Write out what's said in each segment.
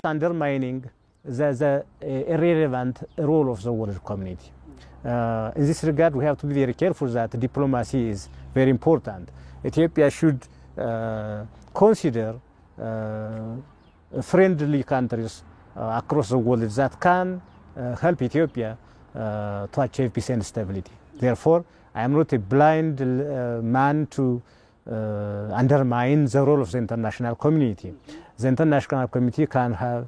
undermining the irrelevant role of the world community. In this regard, we have to be very careful that diplomacy is very important. Ethiopia should consider friendly countries across the world that can help Ethiopia to achieve peace and stability. Therefore, I am not a blind man to undermine the role of the international community. The international community can have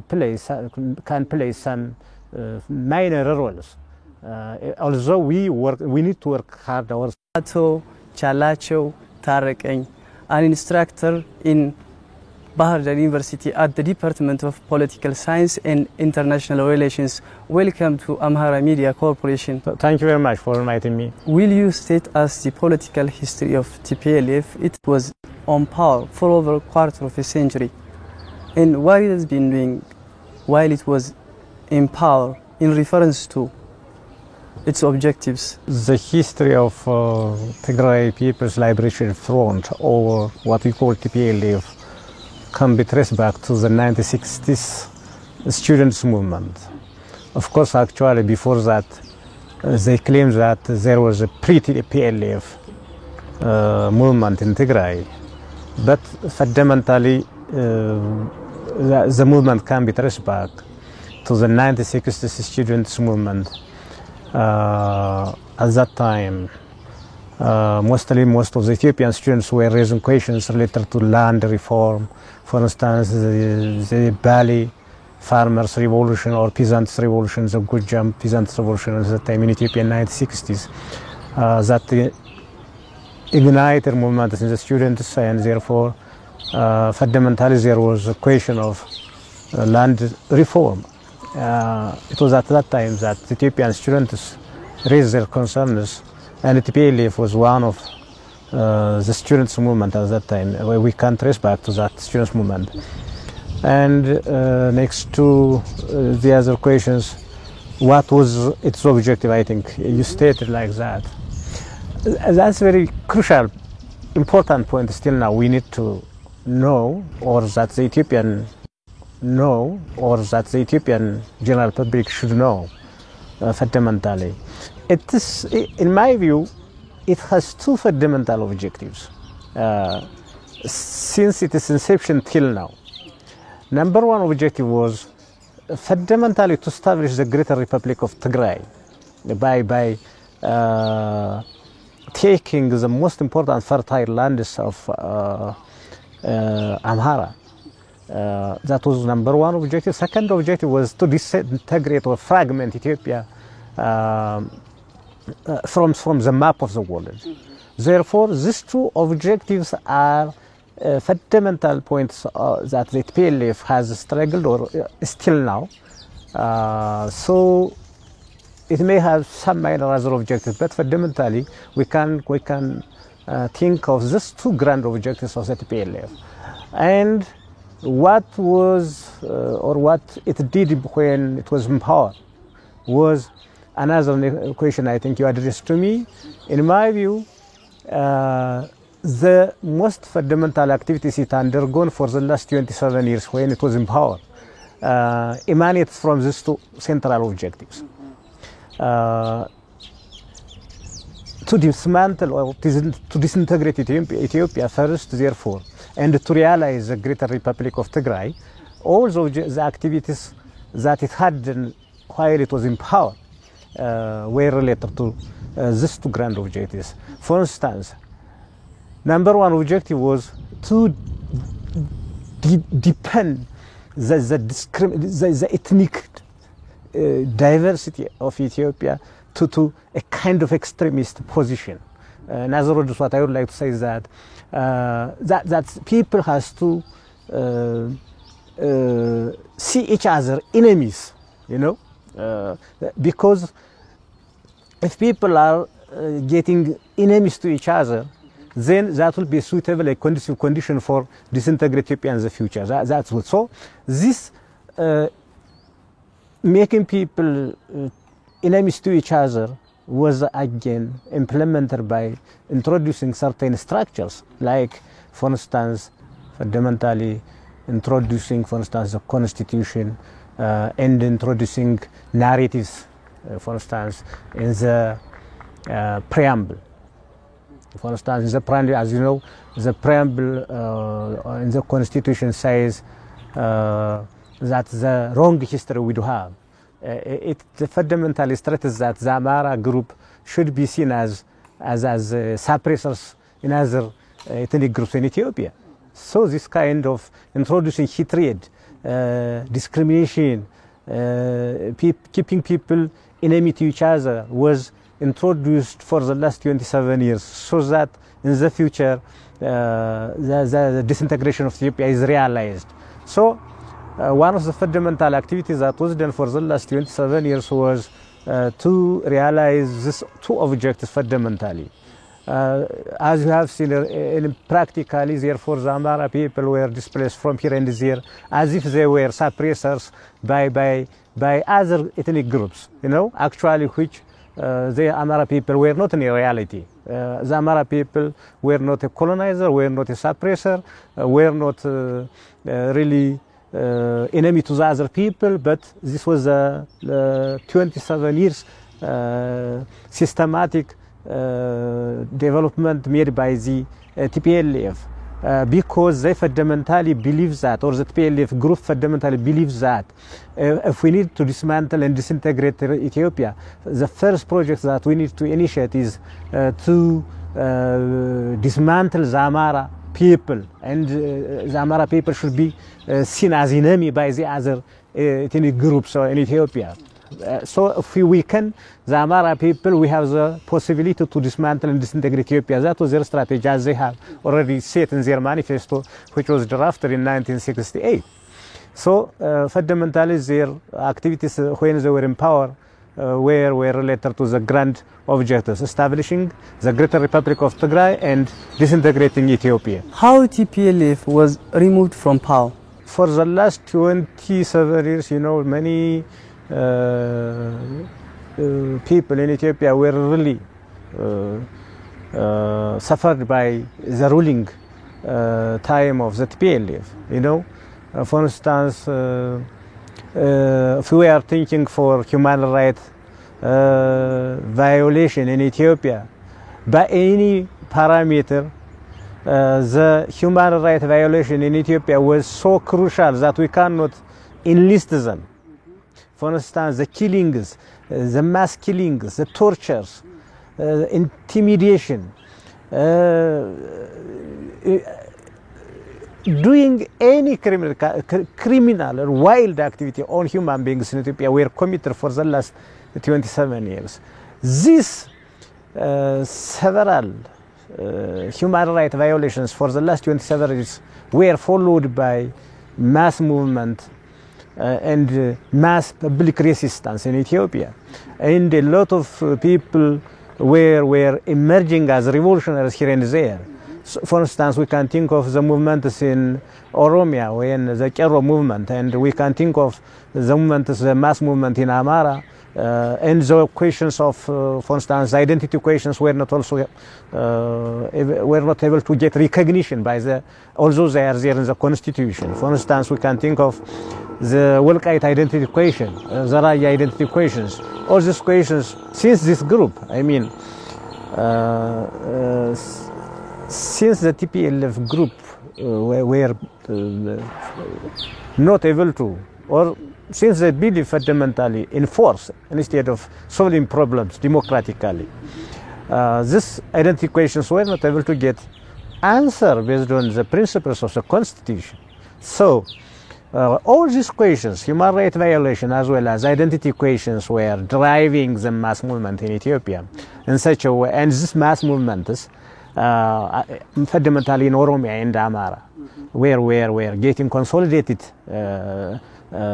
play some minor roles. Although we need to work hard ourselves. Ato Chalacho Tarekeng, an instructor in Bahar Dar University at the Department of Political Science and International Relations. Welcome to Amhara Media Corporation. Thank you very much for inviting me. Will you state us the political history of TPLF? It was on power for over a quarter of a century. And what it has been doing while it was in power in reference to its objectives. The history of Tigray People's Liberation Front, or what we call TPLF, can be traced back to the 1960s students' movement. Of course, actually, before that, they claimed that there was a pre-TPLF movement in Tigray. But fundamentally, the movement can be traced back to the 1960s students' movement. At that time, most of the Ethiopian students were raising questions related to land reform. For instance, the Bali farmers' revolution or peasants' revolution, the Gujam peasants' revolution at that time in Ethiopia in the 1960s, that ignited movements in the students, and therefore, fundamentally, there was a question of land reform. It was at that time that the Ethiopian students raised their concerns, and the TPLF was one of the students' movement at that time. We can trace back to that students' movement. And next to the other questions, what was its objective? I think you stated like that. That's very crucial, important point. Still now, we need to know, or that the Ethiopian general public should know fundamentally. It is, in my view, it has two fundamental objectives since its inception till now. Number one objective was fundamentally to establish the Greater Republic of Tigray by taking the most important fertile lands of Amhara. That was number one objective. Second objective was to disintegrate or fragment Ethiopia from the map of the world. Therefore, these two objectives are fundamental points that the TPLF has struggled or still now. So it may have some minor other objectives, but fundamentally we can think of these two grand objectives of the TPLF. And what was or what it did when it was in power was another question I think you addressed to me. In my view, the most fundamental activities it undergone for the last 27 years when it was in power emanates from these two central objectives. To dismantle or to disintegrate Ethiopia first, therefore, and to realize the Greater Republic of Tigray, all the activities that it had done while it was in power were related to these two grand objectives. For instance, number one objective was to deepen the ethnic diversity of Ethiopia to a kind of extremist position. In other words, what I would like to say is that that people has to see each other enemies, you know, because if people are getting enemies to each other, then that will be a suitable, a conducive condition for disintegrate Ethiopia in the future. That's what. So this making people enemies to each other was again implemented by introducing certain structures, like, for instance, fundamentally introducing, for instance, the constitution and introducing narratives, for instance, in the preamble. For instance, in the preamble, as you know, the preamble in the constitution says that the wrong history we do have. It fundamentally states that the Amara group should be seen as suppressors in other ethnic groups in Ethiopia. So this kind of introducing hatred, discrimination, keeping people enemy to each other was introduced for the last 27 years, so that in the future the disintegration of Ethiopia is realized. So one of the fundamental activities that was done for the last 27 years was to realize these two objectives fundamentally. As you have seen, practically, therefore, the Amara people were displaced from here and there as if they were suppressors by other ethnic groups, you know, actually which the Amara people were not in reality. The Amara people were not a colonizer, were not a suppressor, were not really enemy to the other people, but this was 27 years systematic development made by the TPLF because they fundamentally believe that, or the TPLF group fundamentally believes that if we need to dismantle and disintegrate Ethiopia, the first project that we need to initiate is to dismantle the Amara people, and the Amara people should be seen as enemy by the other ethnic groups in Ethiopia. So if we weaken the Amara people, we have the possibility to dismantle and disintegrate Ethiopia. That was their strategy, as they have already set in their manifesto, which was drafted in 1968. So fundamentally, their activities when they were in power were related to the grand objectives, establishing the Greater Republic of Tigray and disintegrating Ethiopia. How TPLF was removed from power? For the last 27 years, you know, many people in Ethiopia were really suffered by the ruling time of the TPLF. You know, for instance, if we are thinking for human rights violation in Ethiopia, by any parameter, the human rights violation in Ethiopia was so crucial that we cannot enlist them. For instance, the killings, the mass killings, the tortures, intimidation, doing any criminal or wild activity on human beings in Ethiopia were committed for the last 27 years. These several human rights violations for the last 27 years were followed by mass movement and mass public resistance in Ethiopia, and a lot of people were emerging as revolutionaries here and there. So for instance, we can think of the movements in Oromia, when the Kero movement, and we can think of the movements, the mass movement in Amara, and the questions of, for instance, identity questions were not also were not able to get recognition by the, although they are there in the constitution. For instance, we can think of the Wolkite identity question, the Raya identity questions. All these questions, since this group, I mean, since the TPLF group were not able to, or since they believe fundamentally in force instead of solving problems democratically, these identity questions were not able to get answer based on the principles of the constitution. So all these questions, human rights violation as well as identity questions, were driving the mass movement in Ethiopia in such a way, and this mass movement is fundamentally in Oromia and Amara, were getting consolidated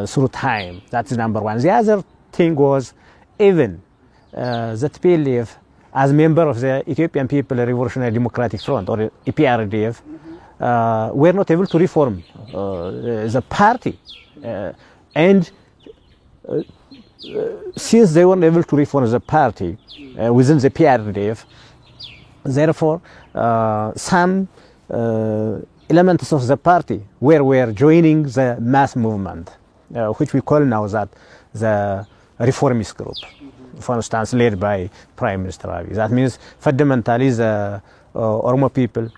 through time. That's number one. The other thing was even the TPLF, as member of the Ethiopian People Revolutionary Democratic Front, or EPRDF, were not able to reform the party, and since they weren't able to reform the party within the PRDF, therefore some elements of the party were joining the mass movement, which we call now that the reformist group, for instance, led by Prime Minister Abiy. That means fundamentally the Oromo people,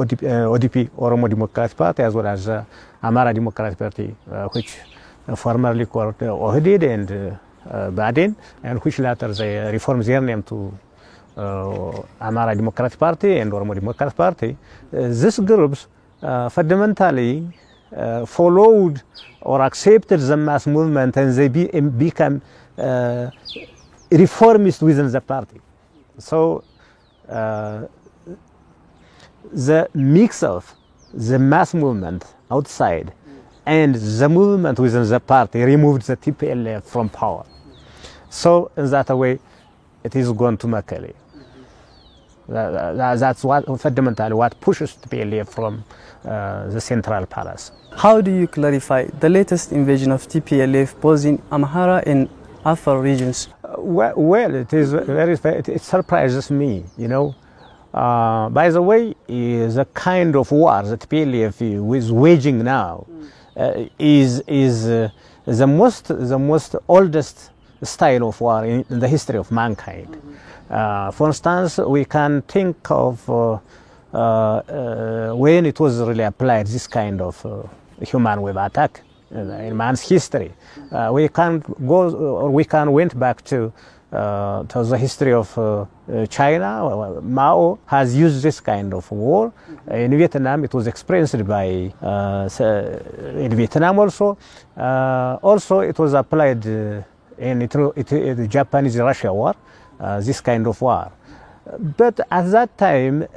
ODP, Oromo Democratic Party, as well as Amara Democratic Party, which formerly called Ohdid and Badin, and which later they reformed their name to Amara Democratic Party and Oromo Democratic Party. These groups fundamentally followed or accepted the mass movement, and they become reformists within the party. So the mix of the mass movement outside and the movement within the party removed the TPLF from power. So in that way, it is gone to Mekelle. That's what fundamentally what pushes TPLF from the central palace. How do you clarify the latest invasion of TPLF both in Amhara and Afar regions? Well, it is it surprises me, you know. By the way, the kind of war that TPLF is waging now is the most oldest style of war in the history of mankind. For instance, we can think of when it was really applied, this kind of human wave attack in man's history. We can go, or we can went back to the history of China. Mao has used this kind of war. In Vietnam, it was experienced by in Vietnam also. Also, it was applied in the Japanese-Russia war. This kind of war. But at that time,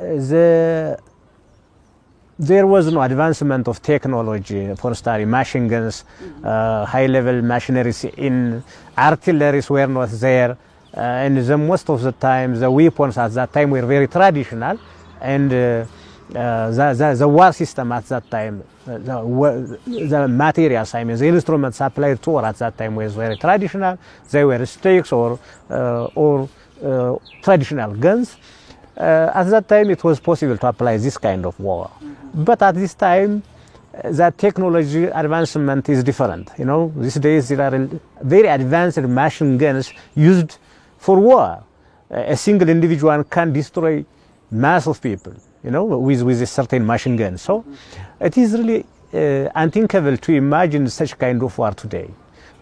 there was no advancement of technology, for starting machine guns, high-level machineries in artilleries were not there, and most of the time the weapons at that time were very traditional, and the war system at that time, the materials, I mean the instruments applied to war at that time was very traditional. They were sticks or traditional guns. At that time it was possible to apply this kind of war. But at this time the technology advancement is different. You know, these days there are very advanced machine guns used for war. A single individual can destroy mass of people, you know, with a certain machine gun. So it is really unthinkable to imagine such kind of war today,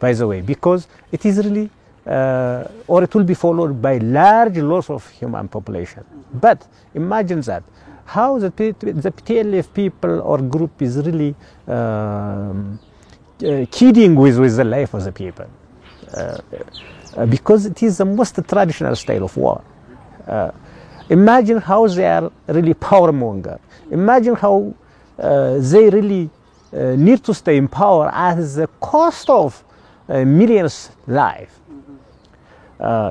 by the way, because it is really or it will be followed by large loss of human population. But imagine that, how the TPLF people or group is really kidding with the life of the people, because it is the most traditional style of war. Imagine how they are really power monger. Imagine how they really need to stay in power at the cost of millions' life.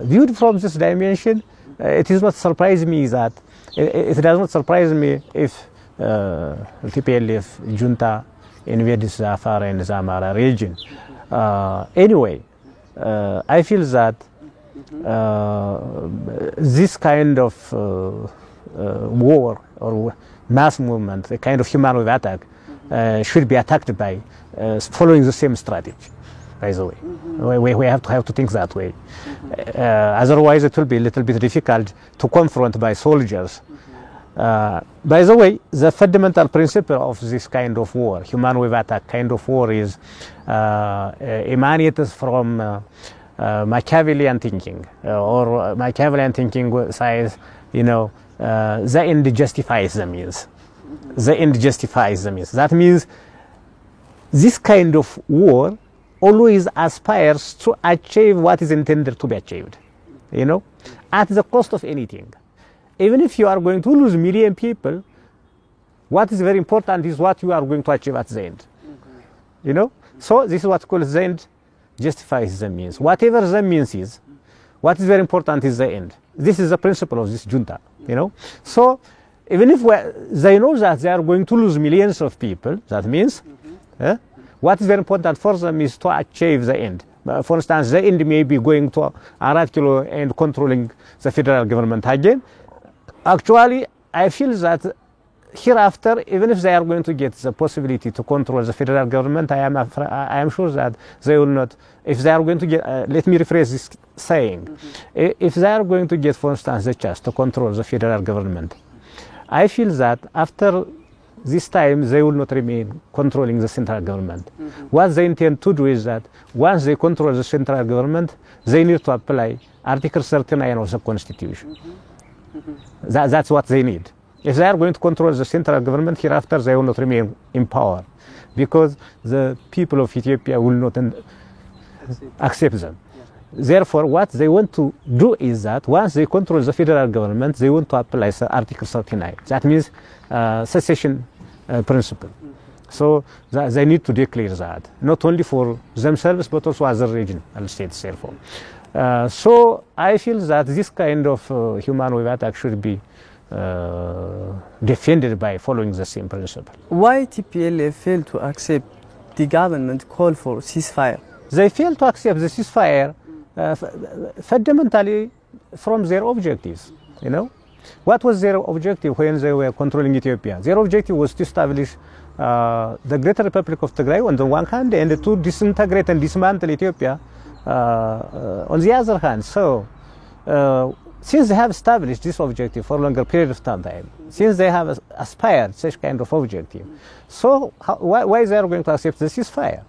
Viewed from this dimension, it is not surprising me that it does not surprise me if TPLF junta invades the Afar and the Amhara region. Anyway, I feel that this kind of war or mass movement, a kind of human wave attack, should be attacked by following the same strategy. By the way, we have to think that way. Otherwise, it will be a little bit difficult to confront by soldiers. By the way, the fundamental principle of this kind of war, human wave attack kind of war, is emanates from Machiavellian thinking, or Machiavellian thinking says, you know, the end justifies the means. The end justifies the means. That means this kind of war always aspires to achieve what is intended to be achieved, you know, at the cost of anything. Even if you are going to lose million people, what is very important is what you are going to achieve at the end, you know. So this is what called the end justifies the means. Whatever the means is, what is very important is the end. This is the principle of this junta, you know. So even if they know that they are going to lose millions of people, that means what is very important for them is to achieve the end. For instance, the end may be going to Arat Kilo and controlling the federal government again. Actually, I feel that hereafter, even if they are going to get the possibility to control the federal government, I am sure that they will not. If they are going to get, let me rephrase this saying, if they are going to get, for instance, the chance to control the federal government, I feel that after this time they will not remain controlling the central government. What they intend to do is that once they control the central government, they need to apply Article 39 of the Constitution. That's what they need. If they are going to control the central government, hereafter they will not remain in power, because the people of Ethiopia will not accept them. Therefore, what they want to do is that once they control the federal government, they want to apply Article 39. That means secession principle. So they need to declare that, not only for themselves, but also other regional states, therefore. So I feel that this kind of human wave attack should be defended by following the same principle. Why TPLF failed to accept the government call for ceasefire? They failed to accept the ceasefire fundamentally from their objectives. You know, what was their objective when they were controlling Ethiopia? Their objective was to establish the Greater Republic of Tigray on the one hand, and to disintegrate and dismantle Ethiopia on the other hand. So since they have established this objective for a longer period of time, since they have aspired such kind of objective, so why they are going to accept the ceasefire?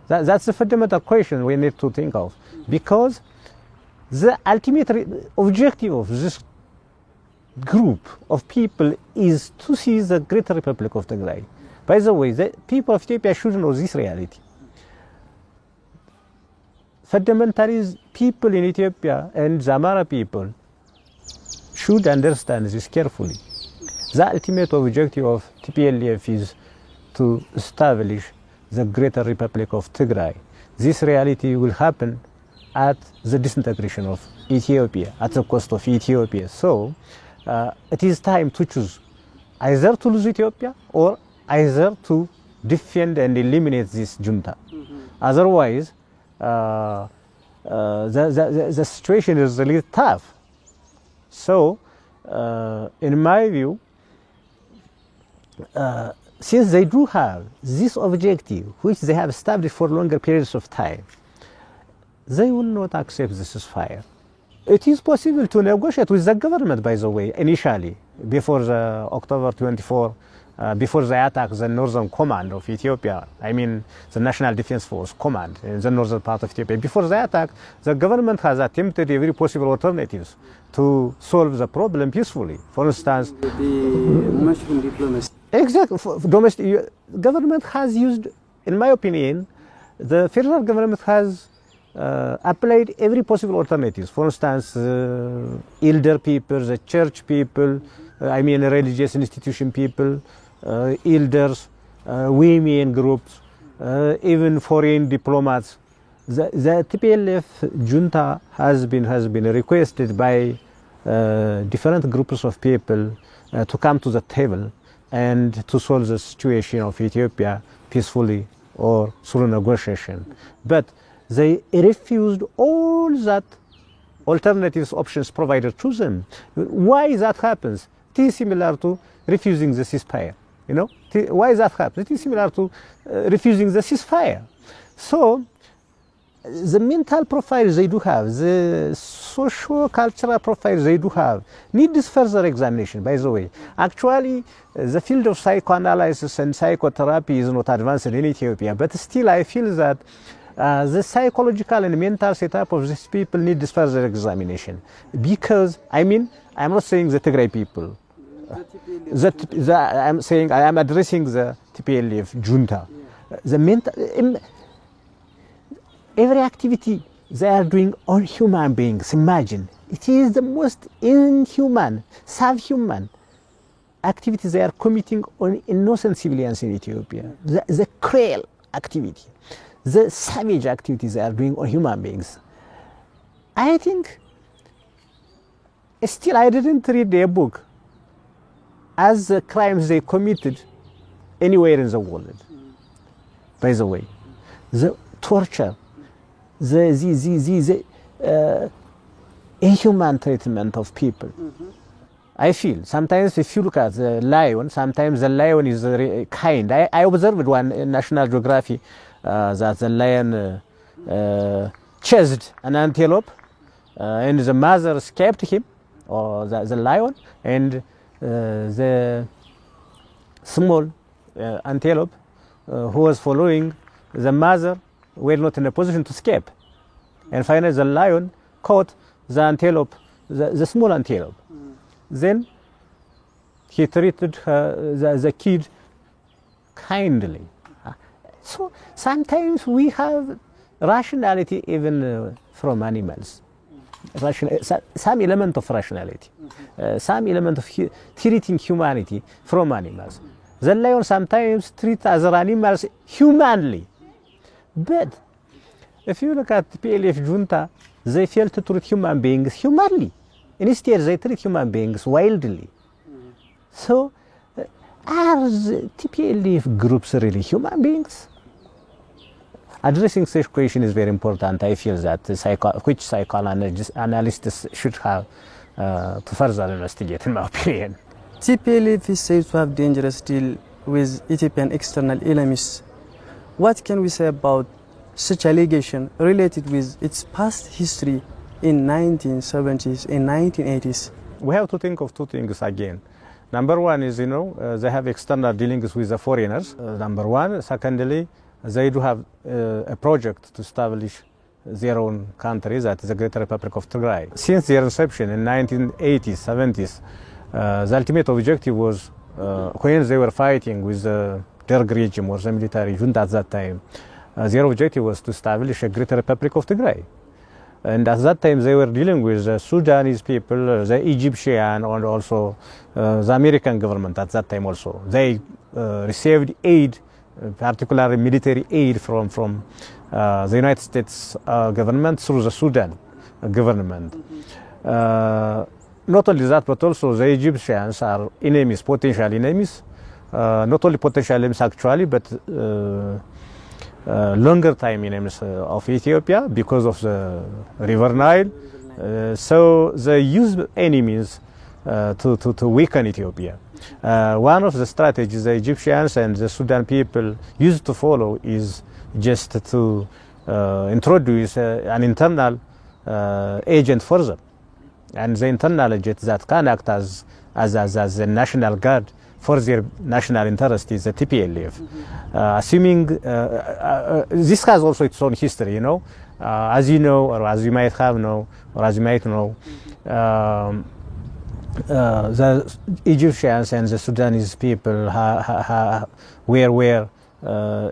That's the fundamental question we need to think of, because the ultimate objective of this group of people is to see the Greater Republic of Tigray. By the way, the people of Ethiopia should know this reality. Fundamentally, people in Ethiopia and the Amara people should understand this carefully. The ultimate objective of TPLF is to establish the Greater Republic of Tigray. This reality will happen at the disintegration of Ethiopia, at the cost of Ethiopia. So it is time to choose either to lose Ethiopia or either to defend and eliminate this junta. Otherwise, the situation is really tough. So, in my view, since they do have this objective, which they have established for longer periods of time, they will not accept the ceasefire. It is possible to negotiate with the government, by the way, initially, before the October 24, before they attack the northern command of Ethiopia, I mean the National Defense Force command in the northern part of Ethiopia. Before the attack, the government has attempted every possible alternatives to solve the problem peacefully. For instance, The mushroom diplomacy. exactly, domestic government has used, in my opinion, the federal government has applied every possible alternatives. For instance, elder people, the church people, I mean religious institution people, elders, women groups, even foreign diplomats. The TPLF junta has been requested by different groups of people to come to the table and to solve the situation of Ethiopia peacefully or through negotiation. But they refused all that alternatives options provided to them. Why that happens? It is similar to refusing the ceasefire. You know, why that happens? It is similar to refusing the ceasefire. So the mental profiles they do have, the socio-cultural profiles they do have, need this further examination, by the way. Actually, the field of psychoanalysis and psychotherapy is not advanced in Ethiopia, but still I feel that the psychological and mental setup of these people need this further examination. Because, I mean, I'm not saying the Tigray people. I'm saying, I am addressing the TPLF junta. The mental, every activity they are doing on human beings, imagine. It is the most inhuman, subhuman activity they are committing on innocent civilians in Ethiopia. The cruel activity, the savage activities they are doing on human beings. I think, still I didn't read their book as the crimes they committed anywhere in the world. By the way, the torture, the inhuman treatment of people. I feel sometimes if you look at the lion, sometimes the lion is kind. I observed one in National Geography that the lion chased an antelope and the mother escaped him, or the lion, and the small antelope who was following the mother were not in a position to escape. And finally the lion caught the antelope, the small antelope. Then he treated the kid kindly. So sometimes we have rationality even from animals. Some element of rationality, some element of treating humanity from animals. The lion sometimes treats other animals humanly. But if you look at the TPLF junta, they fail to treat human beings humanly. Instead, they treat human beings wildly. So, are the TPLF groups really human beings? Addressing such question is very important. I feel that which psychoanalysts should have to further investigate, in my opinion. TPLF is said to have dangerous deal with Ethiopian external enemies. What can we say about such allegation related with its past history in 1970s and 1980s? We have to think of two things again. Number one is, they have external dealings with the foreigners. Number one. Secondly, they do have a project to establish their own country, that is the Great Republic of Tigray. Since their inception in 1980s, 70s, the ultimate objective was, when they were fighting with the Derg regime or the military junta at that time, their objective was to establish a Great Republic of Tigray. And at that time they were dealing with the Sudanese people, the Egyptian, and also the American government at that time also. They received aid, particularly military aid from the United States government through the Sudan government. Not only that, but also the Egyptians are enemies, potential enemies. Not only potential enemies actually, but longer time enemies of Ethiopia because of the River Nile. So they use enemies to weaken Ethiopia. One of the strategies the Egyptians and the Sudan people used to follow is just to introduce an internal agent for them. And the internal agent that can act as a national guard for their national interest is the TPLF. Assuming this has also its own history, as you know, or as you might have know, or as you might know, the Egyptians and the Sudanese people were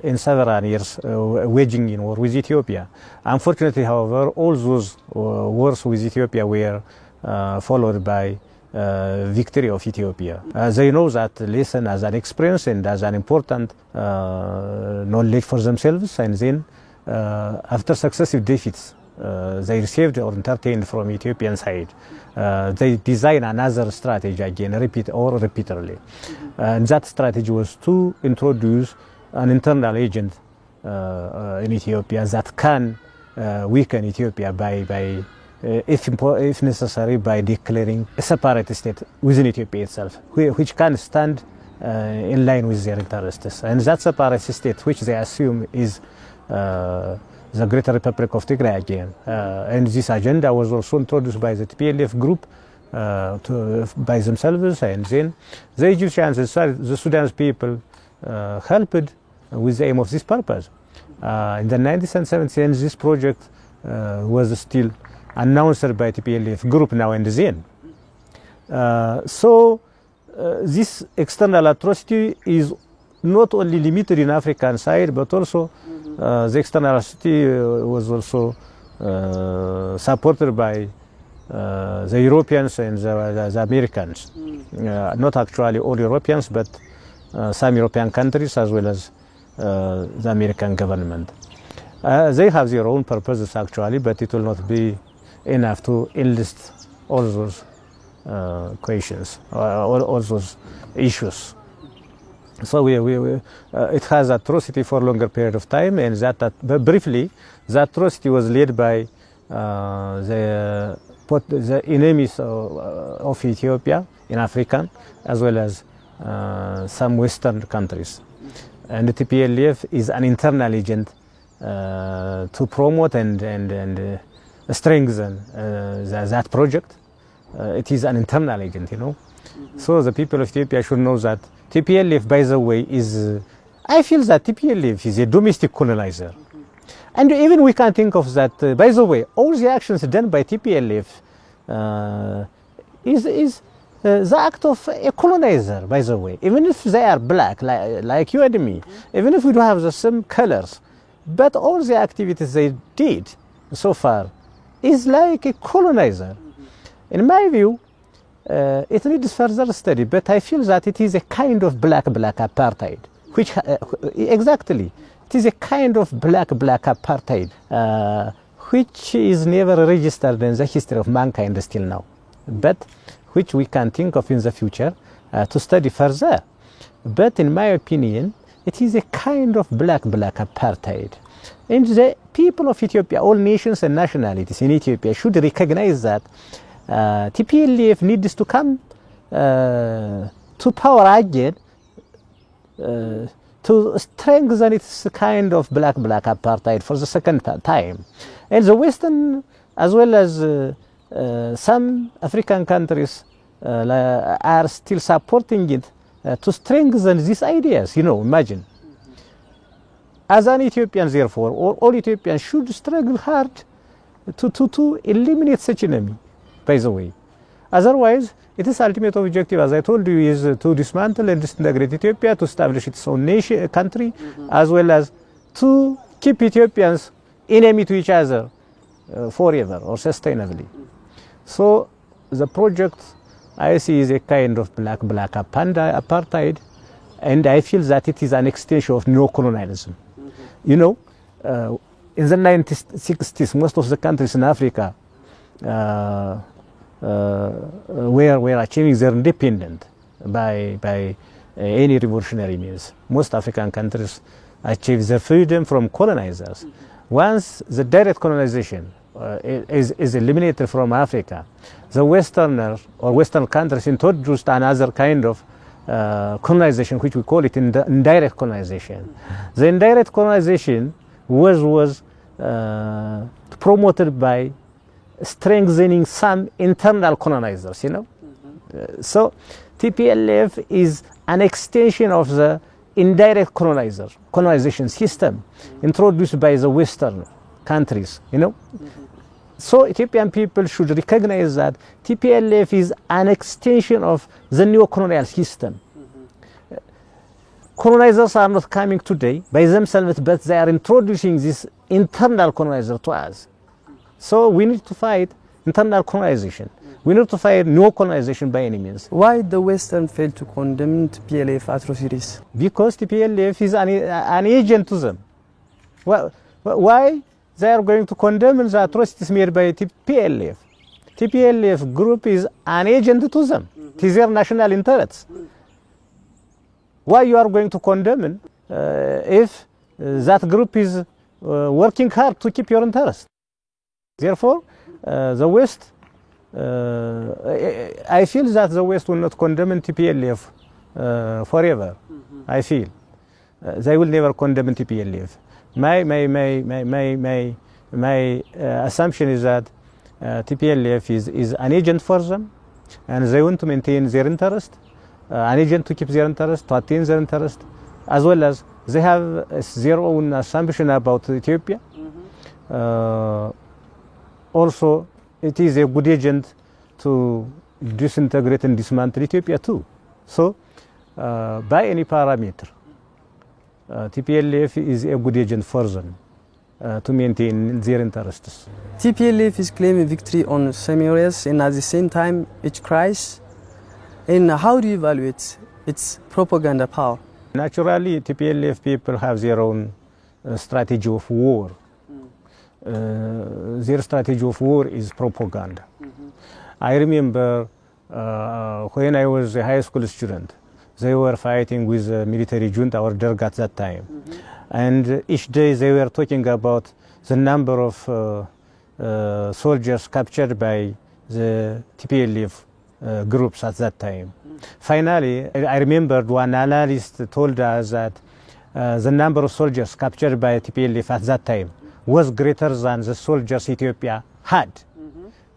in several years waging in war with Ethiopia. Unfortunately, however, all those wars with Ethiopia were followed by victory of Ethiopia. They know that lesson as an experience and as an important knowledge for themselves, and then after successive defeats they received or entertained from Ethiopian side, they design another strategy again, repeatedly. And that strategy was to introduce an internal agent in Ethiopia that can weaken Ethiopia by if necessary, by declaring a separate state within Ethiopia itself, which can stand in line with their interests. And that separate state, which they assume is the Great Republic of Tigray again. And this agenda was also introduced by the TPLF group by themselves, and then the Egyptians and the Sudanese people helped with the aim of this purpose. In the 90s and 70s, this project was still announced by TPLF group now and then. So this external atrocity is not only limited in African side, but also the external atrocity was also supported by the Europeans and the Americans. Not actually all Europeans, but some European countries as well as the American government. They have their own purposes actually, but it will not be enough to enlist all those questions, all those issues. So it has atrocity for a longer period of time, and but briefly, the atrocity was led by the enemies of Ethiopia in Africa as well as some Western countries. And the TPLF is an internal agent to promote and strengthen that project. It is an internal agent, you know. So the people of Ethiopia should know that TPLF, by the way, is, I feel that TPLF is a domestic colonizer. And even we can think of that, by the way, all the actions done by TPLF is the act of a colonizer, by the way. Even if they are black, like you and me, even if we don't have the same colors, but all the activities they did so far is like a colonizer. In my view, it needs further study, but I feel that it is a kind of black apartheid, which exactly, it is a kind of black apartheid, which is never registered in the history of mankind still now, but which we can think of in the future to study further. But in my opinion, it is a kind of black apartheid. And the people of Ethiopia, all nations and nationalities in Ethiopia should recognize that TPLF needs to come to power again to strengthen its kind of black apartheid for the second time. And the Western, as well as some African countries, are still supporting it to strengthen these ideas. You know, imagine. As an Ethiopian, therefore, all Ethiopians should struggle hard to eliminate such enemy, by the way. Otherwise, its ultimate objective, as I told you, is to dismantle and disintegrate Ethiopia, to establish its own nation, country, as well as to keep Ethiopians enemy to each other forever or sustainably. So the project I see is a kind of black apartheid, and I feel that it is an extension of neo-colonialism. You know, in the 1960s, most of the countries in Africa were achieving their independence by any revolutionary means. Most African countries achieved their freedom from colonizers. Once the direct colonization is eliminated from Africa, the Westerners or Western countries introduced another kind of colonization, which we call it indirect colonization. The indirect colonization was promoted by strengthening some internal colonizers, you know. So TPLF is an extension of the indirect colonization system introduced by the Western countries, you know. So Ethiopian people should recognize that TPLF is an extension of the neo-colonial system. Colonizers are not coming today by themselves, but they are introducing this internal colonizer to us. So we need to fight internal colonization. We need to fight neo-colonization by any means. Why the Western failed to condemn TPLF atrocities? Because TPLF is an agent to them. Well, why they are going to condemn the atrocities made by TPLF? TPLF group is an agent to them. It is their national interests. Why you are going to condemn if that group is working hard to keep your interest? Therefore, the West, I feel that the West will not condemn TPLF forever. I feel they will never condemn TPLF. My assumption is that TPLF is an agent for them, and they want to maintain their interest, an agent to keep their interest, to attain their interest, as well as they have their own assumption about Ethiopia. Also, it is a good agent to disintegrate and dismantle Ethiopia too. So, by any parameter, TPLF is a good agent for them to maintain their interests. TPLF is claiming victory on some areas and at the same time it cries. And how do you evaluate its propaganda power? Naturally, TPLF people have their own strategy of war. Their strategy of war is propaganda. I remember when I was a high school student, they were fighting with the military junta or Derg at that time. And each day they were talking about the number of soldiers captured by the TPLF groups at that time. Finally, I remembered one analyst told us that the number of soldiers captured by TPLF at that time was greater than the soldiers Ethiopia had.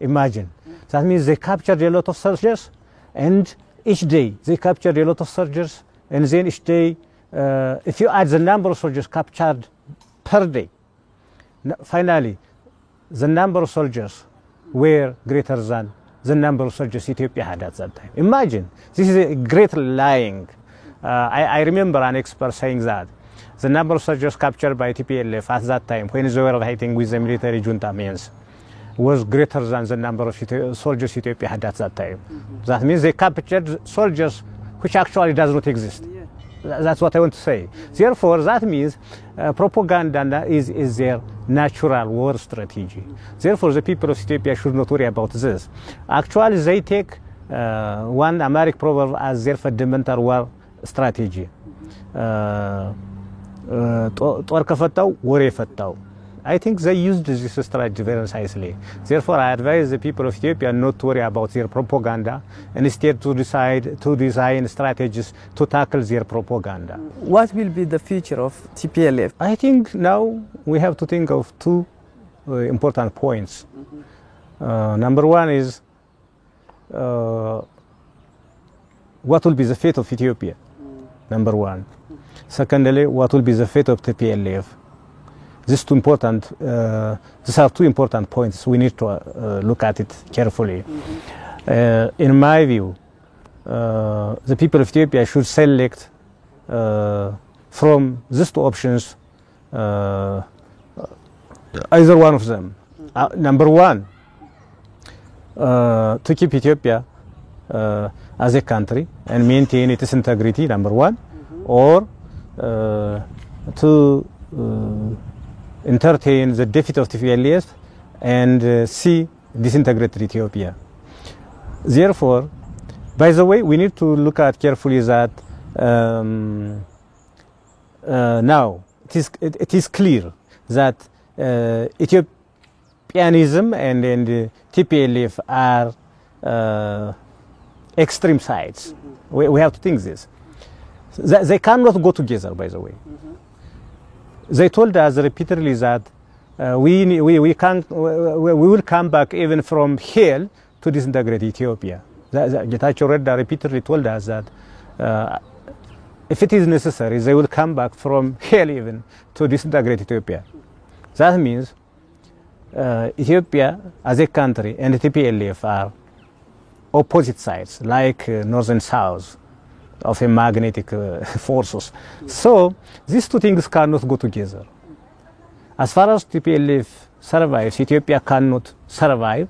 Imagine. That means they captured a lot of soldiers, and each day they captured a lot of soldiers, and then each day, if you add the number of soldiers captured per day, finally, the number of soldiers were greater than the number of soldiers Ethiopia had at that time. Imagine, this is a great lying. I remember an expert saying that the number of soldiers captured by TPLF at that time, when they were fighting with the military junta means, was greater than the number of soldiers Ethiopia had at that time. That means they captured soldiers which actually does not exist. That's what I want to say. Therefore, that means propaganda is their natural war strategy. Therefore, the people of Ethiopia should not worry about this. Actually, they take one Amharic proverb as their fundamental war strategy. ጦር ከፈታው ወሬ ፈታው. I think they used this strategy very precisely. Therefore, I advise the people of Ethiopia not to worry about their propaganda, and instead to design strategies to tackle their propaganda. What will be the future of TPLF? I think now we have to think of two important points. Number one is what will be the fate of Ethiopia? Number one. Secondly, what will be the fate of TPLF? These are two important points. We need to look at it carefully. In my view, the people of Ethiopia should select from these two options either one of them. Number one, to keep Ethiopia as a country and maintain its integrity, number one, or to entertain the defeat of TPLF and see disintegrated Ethiopia. Therefore, by the way, we need to look at carefully that now it is clear that Ethiopianism and TPLF are extreme sides. We have to think this. They cannot go together, by the way. They told us repeatedly that we will come back even from hell to disintegrate Ethiopia. Getachew Reda repeatedly told us that if it is necessary, they will come back from hell even to disintegrate Ethiopia. That means Ethiopia as a country and TPLF are opposite sides, like north and south of a magnetic forces. So these two things cannot go together. As far as TPLF survives, Ethiopia cannot survive.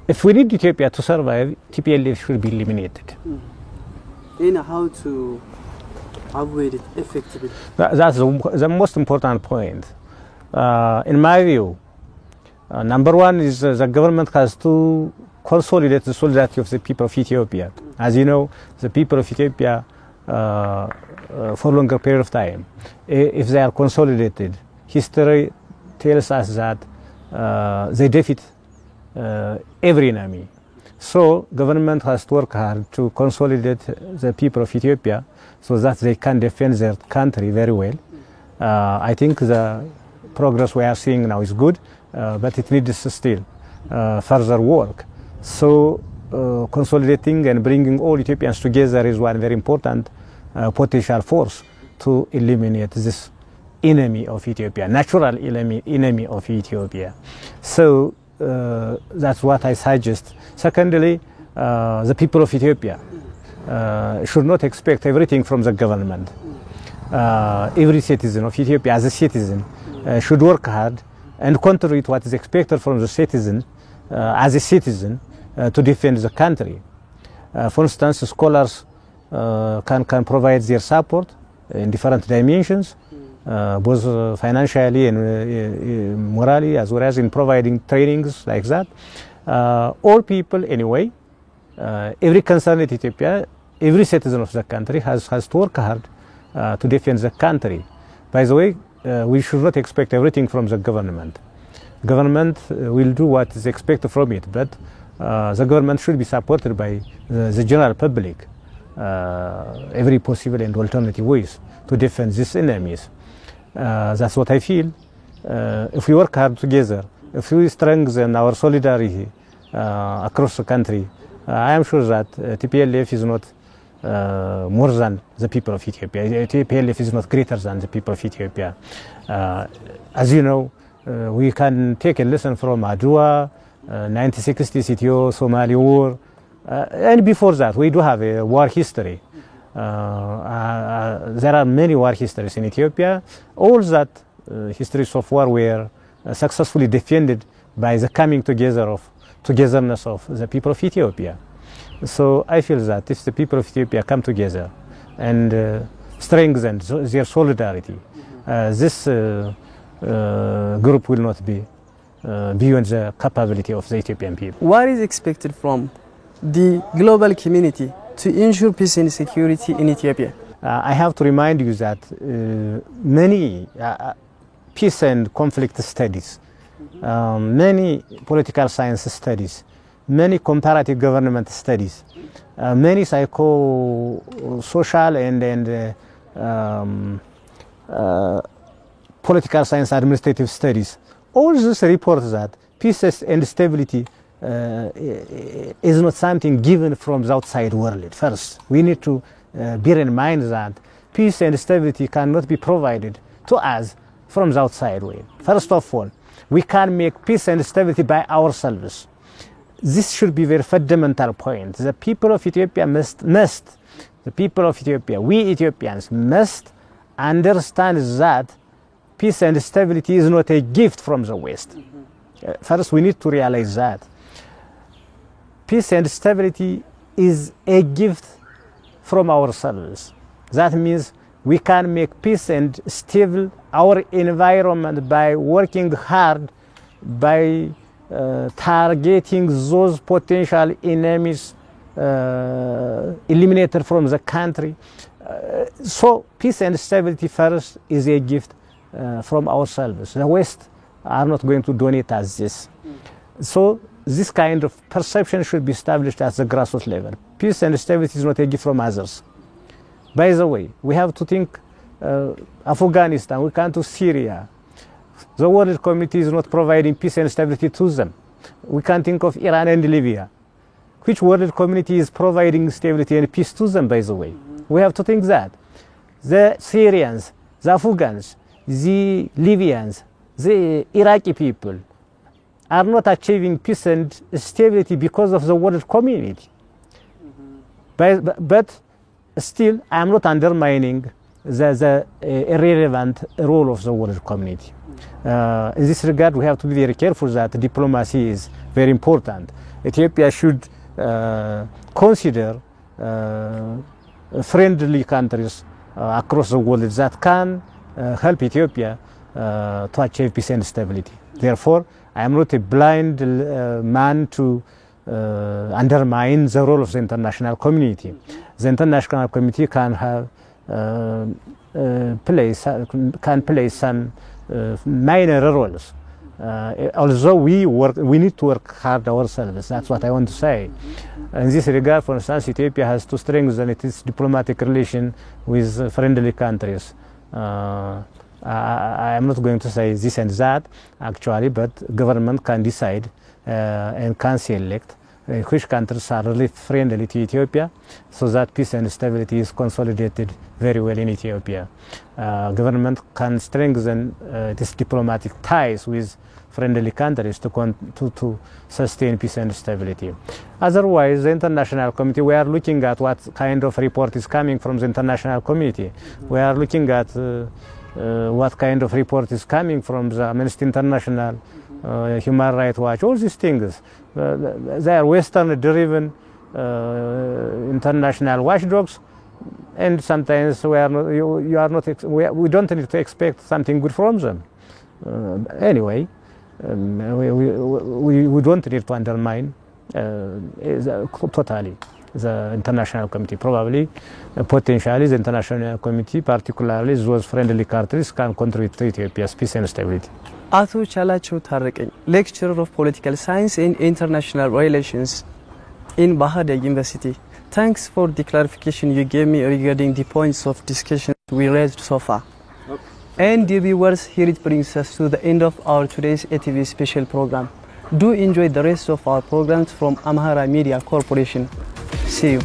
If we need Ethiopia to survive, TPLF should be eliminated. And how to avoid it effectively? That's the most important point. In my view, number one is the government has to consolidate the solidarity of the people of Ethiopia. As you know, the people of Ethiopia, for a longer period of time, if they are consolidated, history tells us that they defeat every enemy. So government has to work hard to consolidate the people of Ethiopia so that they can defend their country very well. I think the progress we are seeing now is good, but it needs still further work. So consolidating and bringing all Ethiopians together is one very important potential force to eliminate this enemy of Ethiopia, natural enemy of Ethiopia. So that's what I suggest. Secondly, the people of Ethiopia should not expect everything from the government. Every citizen of Ethiopia as a citizen should work hard and contribute what is expected from the citizen as a citizen to defend the country. For instance, scholars can provide their support in different dimensions, both financially and morally, as well as in providing trainings like that. All people, anyway, every concerned Ethiopia, every citizen of the country has to work hard to defend the country. By the way, we should not expect everything from the government. Government will do what is expected from it, but the government should be supported by the general public, every possible and alternative ways to defend these enemies. That's what I feel. If we work hard together, if we strengthen our solidarity across the country, I am sure that TPLF is not more than the people of Ethiopia. TPLF is not greater than the people of Ethiopia. As you know, we can take a lesson from Adwa, 1960s Ethio-Somali War, and before that we do have a war history. There are many war histories in Ethiopia. All that histories of war were successfully defended by the coming togetherness of the people of Ethiopia. So I feel that if the people of Ethiopia come together and strengthen their solidarity, this group will not be beyond the capability of the Ethiopian people. What is expected from the global community to ensure peace and security in Ethiopia? I have to remind you that many peace and conflict studies, many political science studies, many comparative government studies, many psycho-social and political science administrative studies. All these report that peace and stability is not something given from the outside world. First, we need to bear in mind that peace and stability cannot be provided to us from the outside world. First of all, we can make peace and stability by ourselves. This should be a very fundamental point. The people of Ethiopia the people of Ethiopia, we Ethiopians must understand that peace and stability is not a gift from the West. First, we need to realize that peace and stability is a gift from ourselves. That means we can make peace and stable our environment by working hard, by targeting those potential enemies eliminated from the country. So peace and stability first is a gift from ourselves. The West are not going to donate us this. So this kind of perception should be established at the grassroots level. Peace and stability is not a gift from others. By the way, we have to think Afghanistan, we come to Syria. The world community is not providing peace and stability to them. We can think of Iran and Libya. Which world community is providing stability and peace to them, by the way? We have to think that. The Syrians, the Afghans, the Libyans, the Iraqi people are not achieving peace and stability because of the world community. But still, I am not undermining the irrelevant role of the world community. In this regard, we have to be very careful that diplomacy is very important. Ethiopia should consider friendly countries across the world that can help Ethiopia to achieve peace and stability. Therefore, I am not a blind man to undermine the role of the international community. The international community can have play some minor roles. Although we need to work hard ourselves. That's what I want to say. In this regard, for instance, Ethiopia has to strengthen its diplomatic relation with friendly countries. I am not going to say this and that, actually, but government can decide and can select which countries are really friendly to Ethiopia, so that peace and stability is consolidated very well in Ethiopia. Government can strengthen these diplomatic ties with friendly countries to sustain peace and stability. Otherwise, the international community, we are looking at what kind of report is coming from the international community. We are looking at what kind of report is coming from the Amnesty International, Human Rights Watch, all these things. They are Western-driven international watchdogs, and sometimes we don't need to expect something good from them. Anyway, we don't need to undermine totally the international community. Probably, potentially, the international community, particularly those friendly countries, can contribute to Ethiopia's peace and stability. Ato Chalacho Tarreking, lecturer of political science and international relations in Bahada University. Thanks for the clarification you gave me regarding the points of discussion we raised so far. Okay. And dear viewers, here it brings us to the end of our today's ATV special program. Do enjoy the rest of our programs from Amhara Media Corporation. See you.